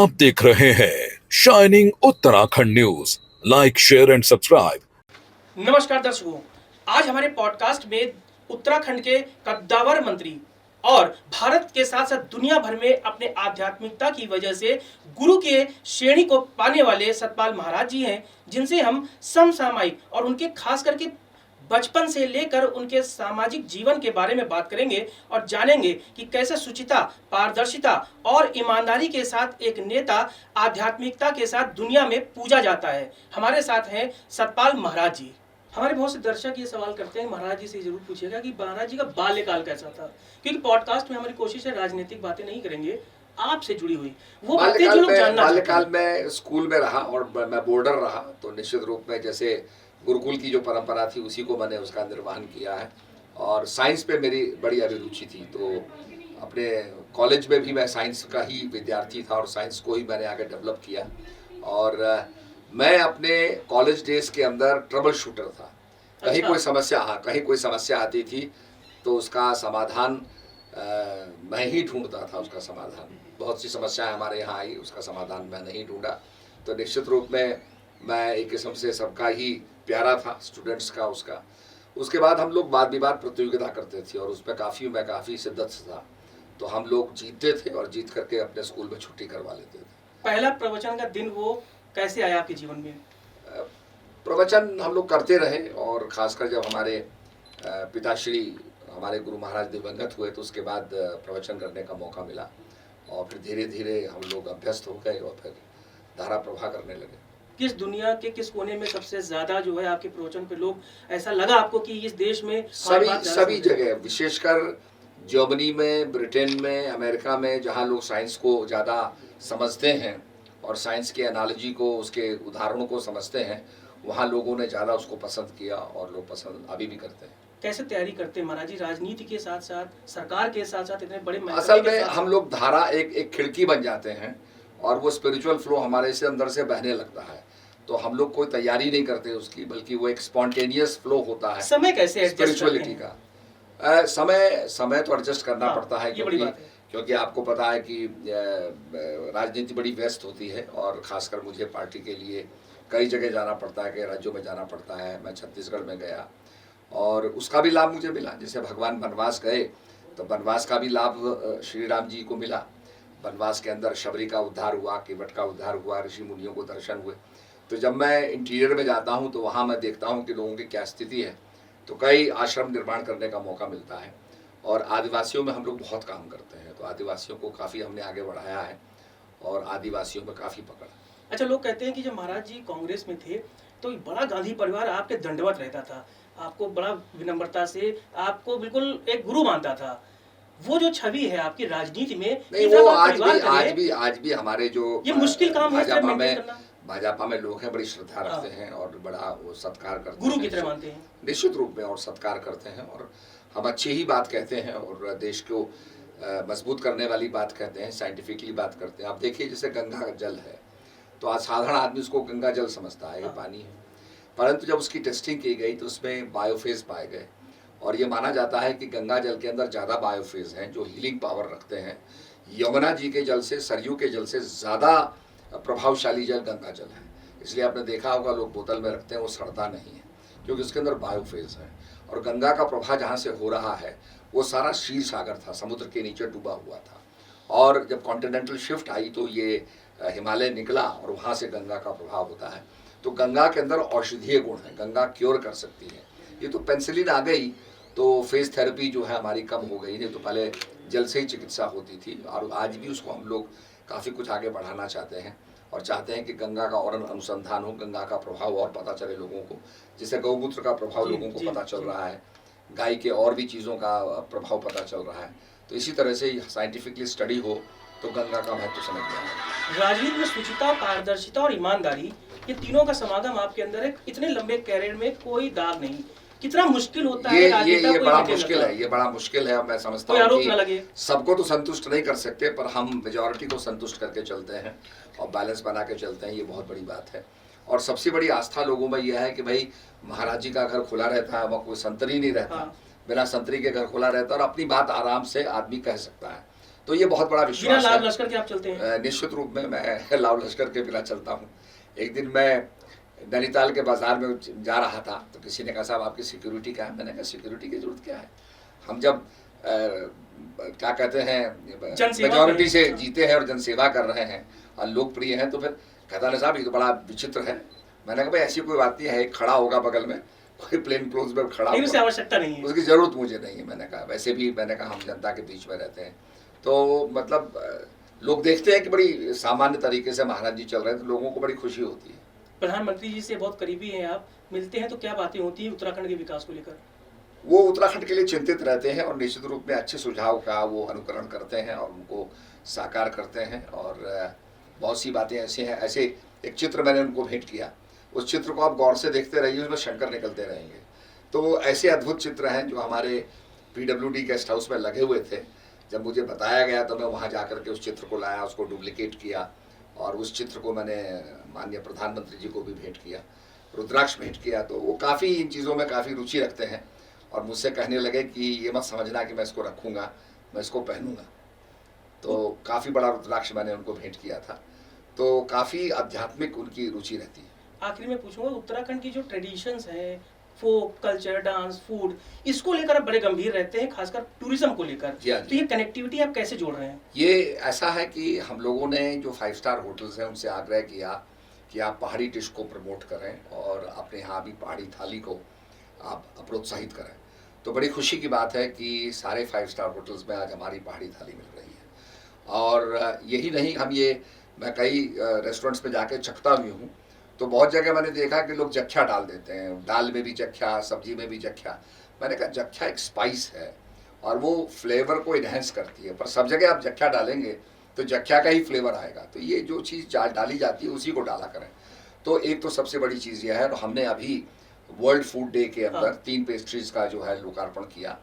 आप देख रहे हैं shining Uttarakhand news. Like, share and subscribe. नमस्कार दर्शकों, आज हमारे पॉडकास्ट में उत्तराखंड के कद्दावर मंत्री और भारत के साथ साथ दुनिया भर में अपने आध्यात्मिकता की वजह से गुरु के श्रेणी को पाने वाले सतपाल महाराज जी हैं, जिनसे हम समसामयिक और उनके खास करके बचपन से लेकर उनके सामाजिक जीवन के बारे में बात करेंगे और जानेंगे कि कैसे शुचिता, पारदर्शिता और ईमानदारी के साथ एक नेता आध्यात्मिकता के साथ दुनिया में पूजा जाता है। हमारे साथ हैं सतपाल महाराज जी। हमारे बहुत से दर्शक ये सवाल करते हैं, महाराज जी से जरूर पूछिएगा कि महाराज जी का बाल्यकाल कैसा था, क्योंकि पॉडकास्ट में हमारी कोशिश है राजनीतिक बातें नहीं करेंगे, आपसे जुड़ी हुई वो बातें जो लोग जानना चाहते हैं। बाल्यकाल में स्कूल में रहा और मैं बोर्डर रहा, तो निश्चित रूप में जैसे गुरुकुल की जो परंपरा थी उसी को मैंने उसका निर्वहन किया है। और साइंस पे मेरी बड़ी अभिरुचि थी, तो अपने कॉलेज में भी मैं साइंस का ही विद्यार्थी था और साइंस को ही मैंने आगे डेवलप किया। और मैं अपने कॉलेज डेज के अंदर ट्रबल शूटर था। कहीं कोई समस्या आती थी तो उसका समाधान मैं ही ढूंढता था। उसका समाधान, बहुत सी समस्याएं हमारे यहाँ आई, उसका समाधान मैं नहीं ढूंढा। तो निश्चित रूप में मैं एक किस्म से सबका ही प्यारा था, स्टूडेंट्स का उसका। उसके बाद हम लोग वाद विवाद प्रतियोगिता करते थे और उसमें मैं काफ़ी शिद्दत से था, तो हम लोग जीतते थे और जीत करके अपने स्कूल में छुट्टी करवा लेते थे। पहला प्रवचन का दिन वो कैसे आया आपके जीवन में? प्रवचन हम लोग करते रहे और ख़ासकर जब हमारे पिताश्री हमारे गुरु महाराज दिवंगत हुए तो उसके बाद प्रवचन करने का मौका मिला और फिर धीरे धीरे हम लोग अभ्यस्त हो गए और फिर धारा प्रवाह करने लगे। किस दुनिया के किस कोने में सबसे ज्यादा जो है आपके प्रवचन पे लोग, ऐसा लगा आपको कि इस देश में? सभी जगह, विशेषकर जर्मनी में, ब्रिटेन में, अमेरिका में, जहाँ लोग साइंस को ज़्यादा समझते हैं और साइंस के एनालॉजी को, उसके उदाहरणों को समझते हैं, वहाँ लोगों ने ज़्यादा उसको पसंद किया और लोग पसंद अभी भी करते हैं। कैसे तैयारी करते हैं महाराज जी, राजनीति के साथ साथ, सरकार के साथ साथ, इतने बड़े? असल में हम लोग धारा एक खिड़की बन जाते हैं और वो स्पिरिचुअल फ्लो हमारे से अंदर से बहने लगता है, तो हम लोग कोई तैयारी नहीं करते उसकी, बल्कि वो एक स्पॉन्टेनियस फ्लो होता है। समय कैसे स्पिरिचुअलिटी का समय तो एडजस्ट करना पड़ता है, क्योंकि आपको पता है कि राजनीति बड़ी व्यस्त होती है और खासकर मुझे पार्टी के लिए कई जगह जाना पड़ता है, कई राज्यों में जाना पड़ता है। मैं छत्तीसगढ़ में गया और उसका भी लाभ मुझे मिला। जैसे भगवान वनवास गए तो वनवास का भी लाभ श्री राम जी को मिला। वनवास के अंदर शबरी का उद्धार हुआ, केवट का उद्धार हुआ, ऋषि मुनियों को दर्शन हुए। तो जब मैं इंटीरियर में जाता हूँ तो वहाँ मैं देखता हूँ कि लोगों की क्या स्थिति है, तो कई आश्रम निर्माण करने का मौका मिलता है और आदिवासियों में हम लोग बहुत काम करते हैं, तो आदिवासियों को काफ़ी हमने आगे बढ़ाया है और आदिवासियों में काफ़ी पकड़। अच्छा, लोग कहते हैं कि जब महाराज जी कांग्रेस में थे तो बड़ा गांधी परिवार आपके दंडवत रहता था, आपको बड़ा विनम्रता से, आपको बिल्कुल एक गुरु मानता था। वो जो छवि है आपकी राजनीति में, नहीं, वो आज भी हमारे जो ये मुश्किल काम है भाजपा में लोग हैं, बड़ी श्रद्धा रखते हैं और बड़ा वो सत्कार करते हैं, गुरु की तरह मानते हैं निश्चित रूप में, और सत्कार करते हैं और हम अच्छी ही बात कहते हैं और देश को मजबूत करने वाली बात कहते हैं, साइंटिफिकली बात करते हैं। आप देखिए जैसे गंगा जल है, तो आज साधारण आदमी उसको गंगा जल समझता है, ये पानी है, परंतु जब उसकी टेस्टिंग की गई तो उसमें बायोफेज पाए गए और ये माना जाता है कि गंगा जल के अंदर ज़्यादा बायोफेज हैं जो हीलिंग पावर रखते हैं। यमुना जी के जल से, सरयू के जल से ज़्यादा प्रभावशाली जल गंगा जल है। इसलिए आपने देखा होगा लोग बोतल में रखते हैं, वो सड़ता नहीं है क्योंकि उसके अंदर बायोफेज है। और गंगा का प्रवाह जहाँ से हो रहा है वो सारा क्षीर सागर था, समुद्र के नीचे डूबा हुआ था, और जब कॉन्टिनेंटल शिफ्ट आई तो ये हिमालय निकला और वहाँ से गंगा का प्रभाव होता है। तो गंगा के अंदर औषधीय गुण है, गंगा क्योर कर सकती है। ये तो पेंसिलिन आ गई तो फेस थेरेपी जो है हमारी कम हो गई, नहीं तो पहले जल से ही चिकित्सा होती थी और आज भी उसको हम लोग काफ़ी कुछ आगे बढ़ाना चाहते हैं और चाहते हैं कि गंगा का और अनुसंधान हो, गंगा का प्रभाव और पता चले लोगों को। जैसे गौमूत्र का प्रभाव लोगों को पता चल रहा है, गाय के और भी चीज़ों का प्रभाव पता चल रहा है, तो इसी तरह से साइंटिफिकली स्टडी हो तो गंगा का महत्व समझ में आए। राजनीति में शुचिता, पारदर्शिता और ईमानदारी, ये तीनों का समागम आपके अंदर है। इतने लंबे कैरियर में कोई दाग नहीं, कितना मुश्किल होता है ये बड़ा मुश्किल है, ये बड़ा मुश्किल है। मैं समझता हूँ कि सबको तो संतुष्ट नहीं कर सकते, पर हम मेजॉरिटी को संतुष्ट करके चलते हैं और बैलेंस बना के चलते हैं, ये बहुत बड़ी बात है। और सबसे बड़ी आस्था लोगों में यह है कि भाई महाराज जी का घर खुला रहता है, वहाँ कोई संतरी नहीं रहता, बिना संतरी के घर खुला रहता है और अपनी बात आराम से आदमी कह सकता है। तो ये बहुत बड़ा बिना विश्वास लाभ है। लश्कर के आप चलते हैं? निश्चित रूप में मैं लाव लश्कर के बिना चलता हूँ। एक दिन मैं नैनीताल के बाजार में जा रहा था, तो किसी ने कहा साहब आपकी सिक्योरिटी क्या है? मैंने कहा सिक्योरिटी की जरूरत क्या है, हम जब क्या कहते हैं जनसेवा मेजोरिटी में। से जीते हैं और जनसेवा कर रहे हैं और लोकप्रिय हैं, तो फिर कहता ना साहब ये तो बड़ा विचित्र है। मैंने कहा भाई ऐसी कोई बात नहीं है, एक खड़ा होगा बगल में, कोई प्लेन क्लोज में खड़ा लेकिन उससे होगा, आवश्यकता नहीं है। उसकी जरूरत मुझे नहीं है। मैंने कहा वैसे भी मैंने कहा हम जनता के बीच में रहते हैं, तो मतलब लोग देखते हैं कि बड़ी सामान्य तरीके से महाराज जी चल रहे हैं, तो लोगों को बड़ी खुशी होती है। प्रधानमंत्री जी से बहुत करीबी हैं आप, मिलते हैं तो क्या बातें होती हैं उत्तराखंड के विकास को लेकर? वो उत्तराखंड के लिए चिंतित रहते हैं और निश्चित रूप में अच्छे सुझाव का वो अनुकरण करते हैं और उनको साकार करते हैं। और बहुत सी बातें ऐसी हैं, ऐसे एक चित्र मैंने उनको भेंट किया, उस चित्र को आप गौर से देखते रहिए, उसमें शंकर निकलते रहेंगे। तो ऐसे अद्भुत चित्र हैं जो हमारे PWD गेस्ट हाउस में लगे हुए थे। जब मुझे बताया गया तो मैं वहाँ जा कर के उस चित्र को लाया, उसको डुप्लीकेट किया और उस चित्र को मैंने माननीय प्रधानमंत्री जी को भी भेंट किया, रुद्राक्ष भेंट किया। तो वो काफ़ी इन चीज़ों में काफ़ी रुचि रखते हैं और मुझसे कहने लगे कि ये मत समझना कि मैं इसको रखूँगा, मैं इसको पहनूंगा। तो काफ़ी बड़ा रुद्राक्ष मैंने उनको भेंट किया था। तो काफ़ी आध्यात्मिक उनकी रुचि रहती है। आखिर में पूछूंगा, उत्तराखंड की जो ट्रेडिशंस हैं, फोक कल्चर, डांस, फूड, इसको लेकर आप बड़े गंभीर रहते हैं, खासकर टूरिज्म को लेकर। जी हाँ तो जी। ये कनेक्टिविटी आप कैसे जोड़ रहे हैं? ये ऐसा है कि हम लोगों ने जो 5 स्टार होटल्स हैं उनसे आग्रह किया कि आप पहाड़ी डिश को प्रमोट करें और अपने यहाँ भी पहाड़ी थाली को आप प्रोत्साहित करें। तो बड़ी खुशी की बात है कि सारे 5 स्टार होटल्स में आज हमारी पहाड़ी थाली मिल रही है। और यही नहीं, मैं कई रेस्टोरेंट्स में जाके चखता भी हूँ, तो बहुत जगह मैंने देखा कि लोग जख्या डाल देते हैं, दाल में भी जख्या, सब्जी में भी जख्या। मैंने कहा जख्या एक स्पाइस है और वो फ्लेवर को इन्हेंस करती है, पर सब जगह आप जख्या डालेंगे तो जख्या का ही फ्लेवर आएगा। तो ये जो चीज़ डाली जाती है उसी को डाला करें। तो एक तो सबसे बड़ी चीज़ यह है। और हमने अभी वर्ल्ड फूड डे के अंदर 3 पेस्ट्रीज का जो है लोकार्पण किया।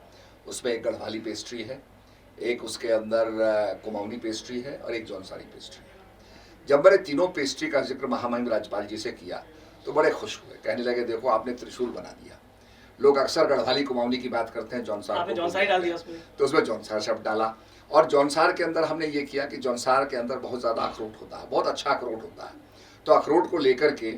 उसमें एक गढ़वाली पेस्ट्री है, एक उसके अंदर कुमाऊनी पेस्ट्री है और एक जौनसारी पेस्ट्री है। जब मैंने तीनों पेस्ट्री का जिक्र महामहिम राज्यपाल जी से किया तो बड़े खुश हुए, कहने लगे देखो आपने त्रिशूल बना दिया। लोग अक्सर गढ़वाली कुमाऊनी की बात करते हैं, जौनसार आपने जौनसारी डाल दिया उसमें। तो उसमें जौनसार शब्द डाला। और जौनसार के अंदर हमने ये किया कि जौनसार के अंदर बहुत ज़्यादा अखरोट होता है, बहुत अच्छा अखरोट होता है। तो अखरोट को लेकर के,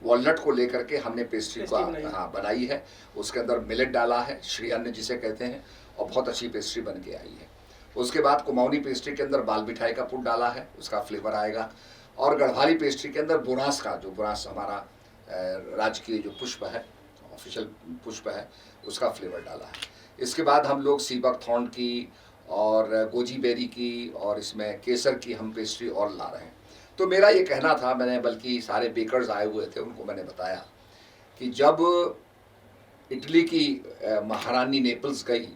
वॉलनट को लेकर के हमने पेस्ट्री को बनाई है। उसके अंदर मिलेट डाला है, श्री अन्न जिसे कहते हैं, और बहुत अच्छी पेस्ट्री बन के आई है। उसके बाद कुमाऊनी पेस्ट्री के अंदर बाल मिठाई का पुट डाला है, उसका फ्लेवर आएगा। और गढ़वाली पेस्ट्री के अंदर बुरांस का, जो बुरांस हमारा राजकीय जो पुष्प है, ऑफिशियल पुष्प है, उसका फ्लेवर डाला है। इसके बाद हम लोग सीबक थॉर्न की और गोजी बेरी की और इसमें केसर की हम पेस्ट्री और ला रहे हैं। तो मेरा ये कहना था, मैंने बल्कि सारे बेकर्स आए हुए थे उनको मैंने बताया कि जब इटली की महारानी नेपल्स गई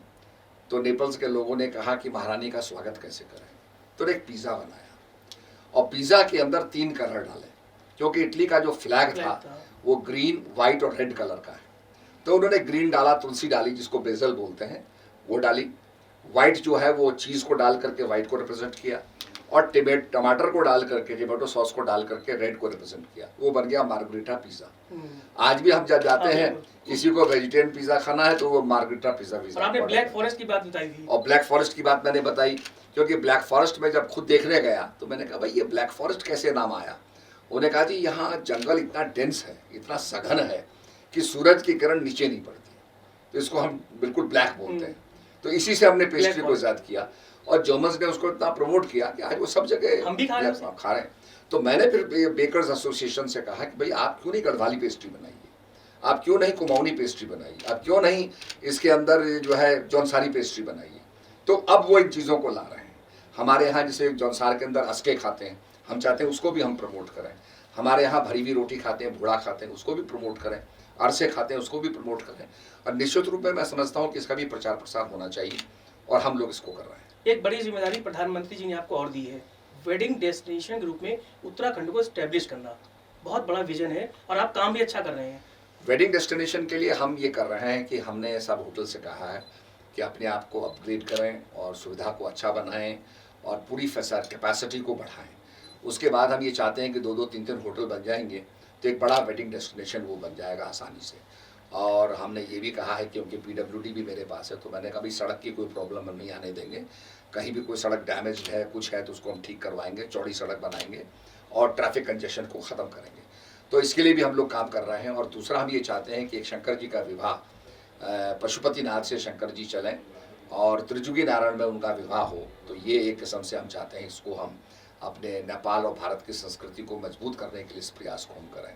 तो नेपल्स के लोगों ने कहा कि महारानी का स्वागत कैसे करें, तो एक पिज़्ज़ा बनाया और पिज़्ज़ा के अंदर 3 कलर डाले, क्योंकि इटली का जो फ्लैग था वो ग्रीन, वाइट और रेड कलर का है। तो उन्होंने ग्रीन डाला, तुलसी डाली जिसको बेजल बोलते हैं वो डाली, वाइट जो है वो चीज़ को डाल करके वाइट को रिप्रेजेंट किया, और टमाटर को डाल करके, टमाटो सॉस को डाल करके रेड को रिप्रेजेंट किया। वो बन गया मार्गरीटा पिज़्ज़ा। आज भी हम जब जाते हैं, किसी को वेजिटेरियन पिज़्ज़ा खाना है तो वो मार्गरीटा पिज़्ज़ा। और आपने ब्लैक फॉरेस्ट की बात बताई थी। और ब्लैक फॉरेस्ट की बात मैंने बताई, क्योंकि ब्लैक फॉरेस्ट में जब खुद देखने गया तो मैंने कहा भाई ये ब्लैक फॉरेस्ट कैसे नाम आया। उन्होंने कहा जी यहाँ जंगल इतना डेंस है, इतना सघन है कि सूरज की किरण नीचे नहीं पड़ती, तो इसको हम बिल्कुल ब्लैक बोलते हैं। तो इसी से हमने पेस्ट्री को ईजाद किया और जर्मन्स ने उसको इतना प्रमोट किया कि आज वो सब जगह हम भी खा रहे हैं। तो मैंने फिर बेकर्स एसोसिएशन से कहा कि भाई आप क्यों नहीं गढ़वाली पेस्ट्री बनाइए, आप क्यों नहीं कुमाऊनी पेस्ट्री बनाइए, आप क्यों नहीं इसके अंदर जो है जौनसारी पेस्ट्री बनाइए। तो अब वो इन चीज़ों को ला रहे हैं। हमारे यहाँ जैसे जौनसार के अंदर अस्के खाते हैं, हम चाहते हैं उसको भी हम प्रमोट करें। हमारे यहाँ भरी हुई रोटी खाते हैं, भूड़ा खाते हैं, उसको भी प्रमोट करें। अरसे खाते हैं, उसको भी प्रमोट करें। और निश्चित रूप में मैं समझता हूँ कि इसका भी प्रचार प्रसार होना चाहिए और हम लोग इसको कर रहे हैं। एक बड़ी जिम्मेदारी प्रधानमंत्री जी ने आपको और दी है, वेडिंग डेस्टिनेशन के रूप में उत्तराखंड को एस्टेब्लिश करना। बहुत बड़ा विजन है और आप काम भी अच्छा कर रहे हैं। वेडिंग डेस्टिनेशन के लिए हम ये कर रहे हैं कि हमने सब होटल से कहा है कि अपने आप को अपग्रेड करें और सुविधा को अच्छा बनाएं और पूरी कैपेसिटी को बढ़ाएं। उसके बाद हम ये चाहते हैं कि 2-2, 3-3 होटल बन जाएंगे तो एक बड़ा वेडिंग डेस्टिनेशन वो बन जाएगा आसानी से। और हमने ये भी कहा है, क्योंकि PWD भी मेरे पास है, तो मैंने कहा भाई सड़क की कोई प्रॉब्लम हम नहीं आने देंगे, कहीं भी कोई सड़क डैमेज है, कुछ है तो उसको हम ठीक करवाएंगे, चौड़ी सड़क बनाएंगे और ट्रैफिक कंजेशन को ख़त्म करेंगे। तो इसके लिए भी हम लोग काम कर रहे हैं। और दूसरा हम ये चाहते हैं कि एक शंकर जी का विवाह पशुपतिनाथ से शंकर जी चलें और त्रिजुगी नारायण में उनका विवाह हो। तो ये एक किस्म से हम चाहते हैं इसको हम अपने नेपाल और भारत की संस्कृति को मजबूत करने के लिए इस प्रयास को हम करें।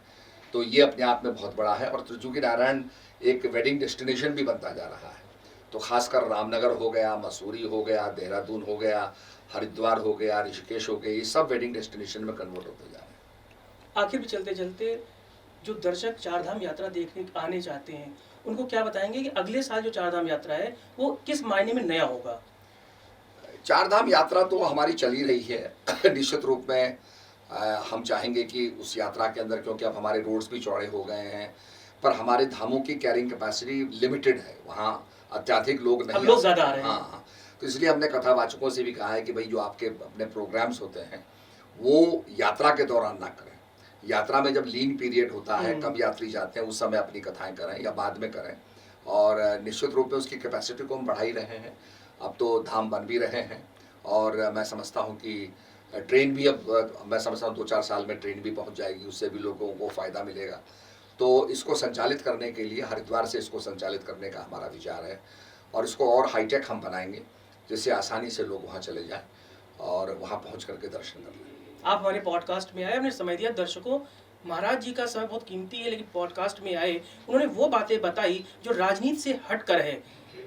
तो ये अपने आप में बहुत बड़ा है और त्रिजुगी नारायण एक वेडिंग डेस्टिनेशन भी बनता जा रहा है। तो खासकर रामनगर हो गया, मसूरी हो गया, देहरादून हो गया, हरिद्वार हो गया, ऋषिकेश हो गया, ये सब वेडिंग डेस्टिनेशन में कन्वर्ट होते जा रहे हैं। आखिर में चलते चलते जो दर्शक चारधाम यात्रा देखने आने चाहते हैं उनको क्या बताएंगे कि अगले साल जो चारधाम यात्रा है वो किस मायने में नया होगा? चारधाम यात्रा तो हमारी चल ही रही है। निश्चित रूप में हम चाहेंगे कि उस यात्रा के अंदर, क्योंकि अब हमारे रोड्स भी चौड़े हो गए हैं, पर हमारे धामों की कैरिंग कैपेसिटी लिमिटेड है, वहाँ अत्यधिक लोग नहीं, लोग ज़्यादा आ रहे हैं। हाँ, तो इसलिए हमने कथावाचकों से भी कहा है कि भाई जो आपके अपने प्रोग्राम्स होते हैं वो यात्रा के दौरान ना करें। यात्रा में जब लीन पीरियड होता है, कम यात्री जाते हैं, उस समय अपनी कथाएं करें या बाद में करें। और निश्चित रूप में उसकी कैपेसिटी को हम बढ़ा ही रहे हैं। अब तो धाम बन भी रहे हैं और मैं समझता हूँ कि ट्रेन भी, अब मैं समझता हूँ 2-4 साल में ट्रेन भी पहुँच जाएगी, उससे भी लोगों को फ़ायदा मिलेगा। तो इसको संचालित करने के लिए हरिद्वार से इसको संचालित करने का हमारा विचार है और इसको और हाईटेक हम बनाएंगे, जिससे आसानी से लोग वहाँ चले जाएं और वहाँ पहुँच करके दर्शन कर लें। आप हमारे पॉडकास्ट में आए, हमने समय दिया दर्शकों। महाराज जी का समय बहुत कीमती है, लेकिन पॉडकास्ट में आए, उन्होंने वो बातें बताई जो राजनीति से हटकर है।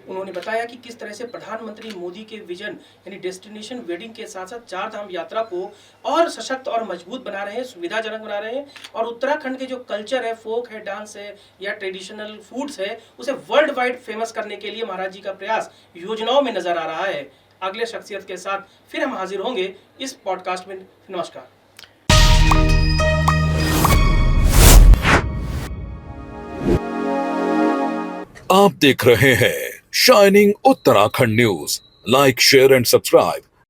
उन्होंने बताया कि किस तरह से प्रधानमंत्री मोदी के विजन यानी डेस्टिनेशन वेडिंग के साथ साथ चारधाम यात्रा को और सशक्त और मजबूत बना रहे हैं, सुविधाजनक बना रहे हैं और उत्तराखंड के जो कल्चर है, फोक है, डांस है या ट्रेडिशनल फूड्स है, उसे वर्ल्ड वाइड फेमस करने के लिए महाराज जी का प्रयास योजनाओं में नजर आ रहा है। अगले शख्सियत के साथ फिर हम हाजिर होंगे इस पॉडकास्ट में। नमस्कार। आप देख रहे हैं shining Uttarakhand news. Like, share and subscribe